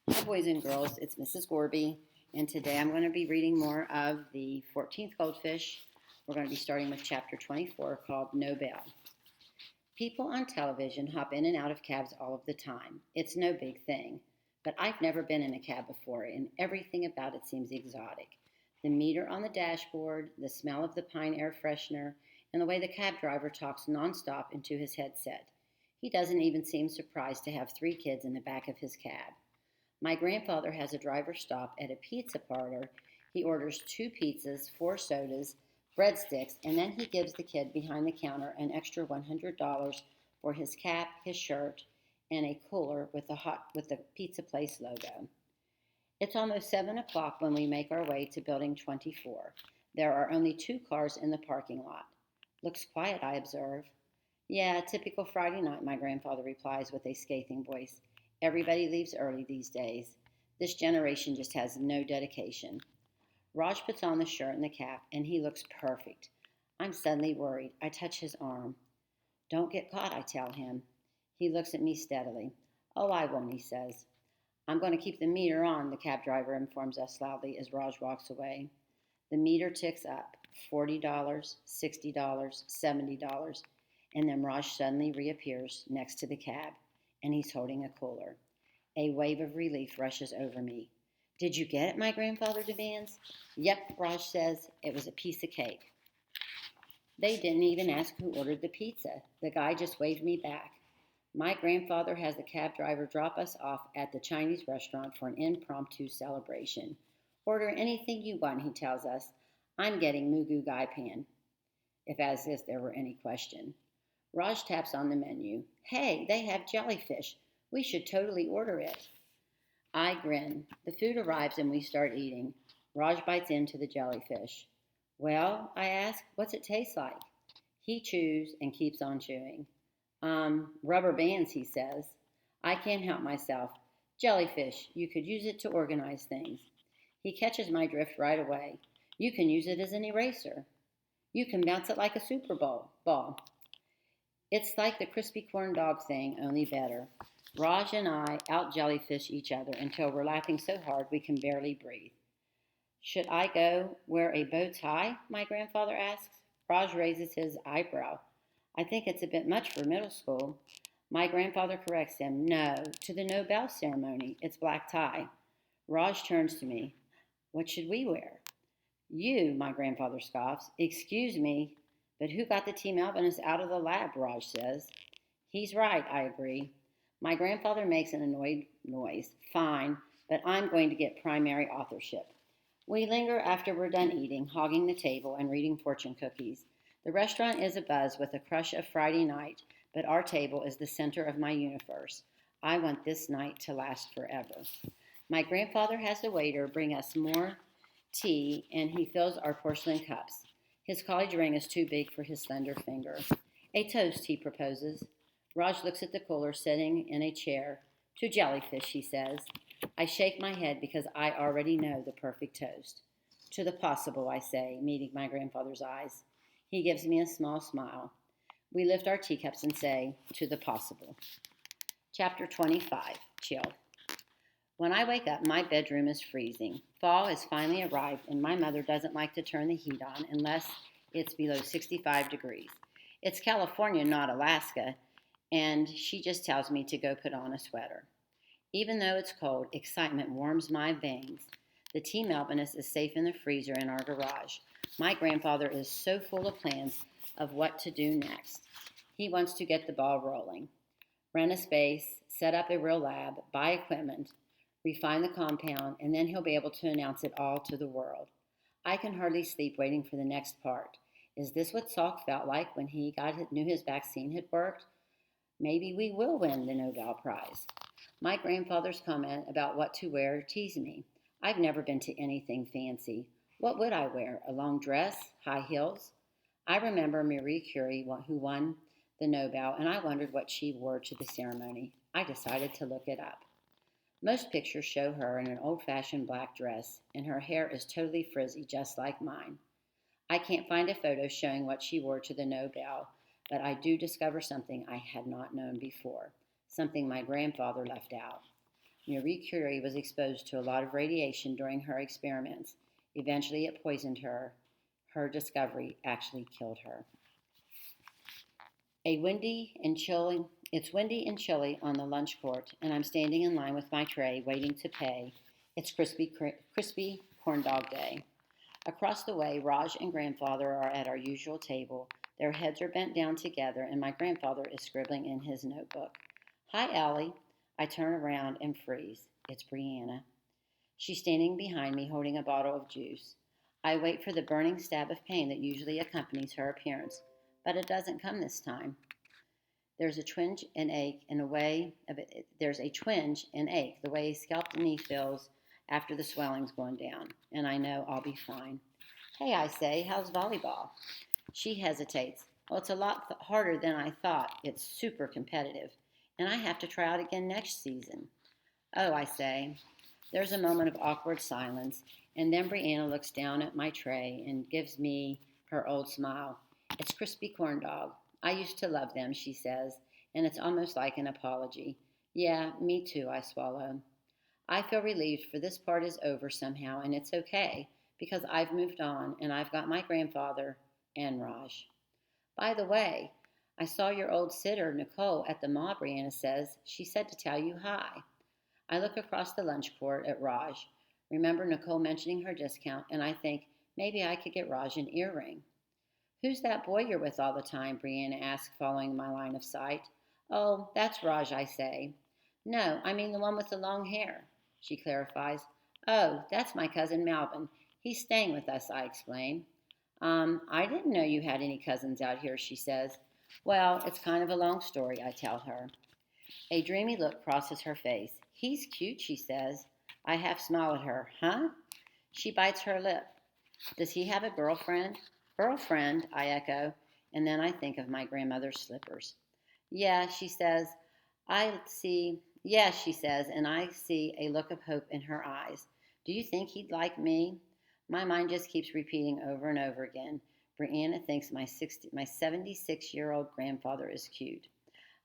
Hi, boys and girls. It's Mrs. Gorby, and today I'm going to be reading more of the 14th Goldfish. We're going to be starting with chapter 24 called No Bell. People on television hop in and out of cabs all of the time. It's no big thing. But I've never been in a cab before, and everything about it seems exotic. The meter on the dashboard, the smell of the pine air freshener, and the way the cab driver talks nonstop into his headset. He doesn't even seem surprised to have 3 kids in the back of his cab. My grandfather has a driver stop at a pizza parlor. He orders 2 pizzas, 4 sodas, breadsticks, and then he gives the kid behind the counter an extra $100 for his cap, his shirt, and a cooler with the pizza place logo. It's almost 7 o'clock when we make our way to building 24. There are only 2 cars in the parking lot. Looks quiet, I observe. Yeah, typical Friday night, my grandfather replies with a scathing voice. Everybody leaves early these days. This generation just has no dedication. Raj puts on the shirt and the cap, and he looks perfect. I'm suddenly worried. I touch his arm. Don't get caught, I tell him. He looks at me steadily. Oh, I won't, he says. I'm going to keep the meter on, the cab driver informs us loudly as Raj walks away. The meter ticks up. $40, $60, $70, and then Raj suddenly reappears next to the cab, and he's holding a cooler. A wave of relief rushes over me. Did you get it? My grandfather demands. Yep, Raj says. It was a piece of cake. They didn't even ask who ordered the pizza. The guy just waved me back. My grandfather has the cab driver drop us off at the Chinese restaurant for an impromptu celebration. Order anything you want, he tells us. I'm getting Mugu Gai Pan, as if there were any question. Raj taps on the menu. Hey, they have jellyfish. We should totally order it. I grin. The food arrives and we start eating. Raj bites into the jellyfish. Well, I ask, what's it taste like? He chews and keeps on chewing. Rubber bands, he says. I can't help myself. Jellyfish, you could use it to organize things. He catches my drift right away. You can use it as an eraser. You can bounce it like a Super Bowl ball. It's like the crispy corn dog thing, only better. Raj and I out jellyfish each other until we're laughing so hard we can barely breathe. Should I go wear a bow tie? My grandfather asks. Raj raises his eyebrow. I think it's a bit much for middle school. My grandfather corrects him. No, to the no bell ceremony. It's black tie. Raj turns to me. What should we wear? You, my grandfather scoffs. Excuse me, but who got the Team Alvinus out of the lab, Raj says. He's right, I agree. My grandfather makes an annoyed noise. Fine, but I'm going to get primary authorship. We linger after we're done eating, hogging the table and reading fortune cookies. The restaurant is abuzz with the crush of Friday night, but our table is the center of my universe. I want this night to last forever. My grandfather has the waiter bring us more tea, and he fills our porcelain cups. His college ring is too big for his slender finger. A toast, he proposes. Raj looks at the cooler sitting in a chair. To jellyfish, he says. I shake my head because I already know the perfect toast. To the possible, I say, meeting my grandfather's eyes. He gives me a small smile. We lift our teacups and say, to the possible. Chapter 25, Chill. When I wake up, my bedroom is freezing. Fall has finally arrived, and my mother doesn't like to turn the heat on unless it's below 65 degrees. It's California, not Alaska, and she just tells me to go put on a sweater. Even though it's cold, excitement warms my veins. The Team Alvinus is safe in the freezer in our garage. My grandfather is so full of plans of what to do next. He wants to get the ball rolling. Rent a space, set up a real lab, buy equipment, refine the compound, and then he'll be able to announce it all to the world. I can hardly sleep waiting for the next part. Is this what Salk felt like when he knew his vaccine had worked? Maybe we will win the Nobel Prize. My grandfather's comment about what to wear teased me. I've never been to anything fancy. What would I wear? A long dress? High heels? I remember Marie Curie, who won the Nobel, and I wondered what she wore to the ceremony. I decided to look it up. Most pictures show her in an old-fashioned black dress, and her hair is totally frizzy, just like mine. I can't find a photo showing what she wore to the Nobel, but I do discover something I had not known before, something my grandfather left out. Marie Curie was exposed to a lot of radiation during her experiments. Eventually, it poisoned her. Her discovery actually killed her. It's windy and chilly on the lunch court, and I'm standing in line with my tray waiting to pay. It's crispy corn dog day. Across the way, Raj and grandfather are at our usual table. Their heads are bent down together, and my grandfather is scribbling in his notebook. Hi, Allie. I turn around and freeze. It's Brianna. She's standing behind me holding a bottle of juice. I wait for the burning stab of pain that usually accompanies her appearance, but it doesn't come this time. There's a twinge and ache the way a scalped knee feels after the swelling's gone down, and I know I'll be fine. Hey, I say, how's volleyball? She hesitates. Well, it's a lot harder than I thought. It's super competitive, and I have to try out again next season. Oh, I say. There's a moment of awkward silence, and then Brianna looks down at my tray and gives me her old smile. It's crispy corn dog. I used to love them, she says, and it's almost like an apology. Yeah, me too, I swallow. I feel relieved, for this part is over somehow, and it's okay, because I've moved on, and I've got my grandfather and Raj. By the way, I saw your old sitter, Nicole, at the mall, Brianna says. She said to tell you hi. I look across the lunch court at Raj. Remember Nicole mentioning her discount, and I think maybe I could get Raj an earring. Who's that boy you're with all the time? Brianna asks, following my line of sight. Oh, that's Raj, I say. No, I mean the one with the long hair, she clarifies. Oh, that's my cousin Malvin. He's staying with us, I explain. I didn't know you had any cousins out here, she says. Well, it's kind of a long story, I tell her. A dreamy look crosses her face. He's cute, she says. I half smile at her. Huh? She bites her lip. Does he have a girlfriend? Girlfriend, I echo, and then I think of my grandmother's slippers. Yeah, she says, and I see a look of hope in her eyes. Do you think he'd like me? My mind just keeps repeating over and over again. Brianna thinks my 76-year-old grandfather is cute.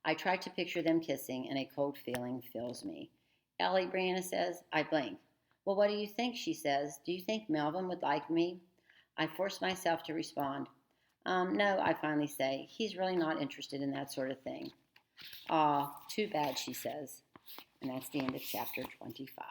I try to picture them kissing, and a cold feeling fills me. Ellie, Brianna says. I blink. Well, what do you think, she says. Do you think Melvin would like me? I force myself to respond. No, I finally say. He's really not interested in that sort of thing. Aw, too bad, she says. And that's the end of chapter 25.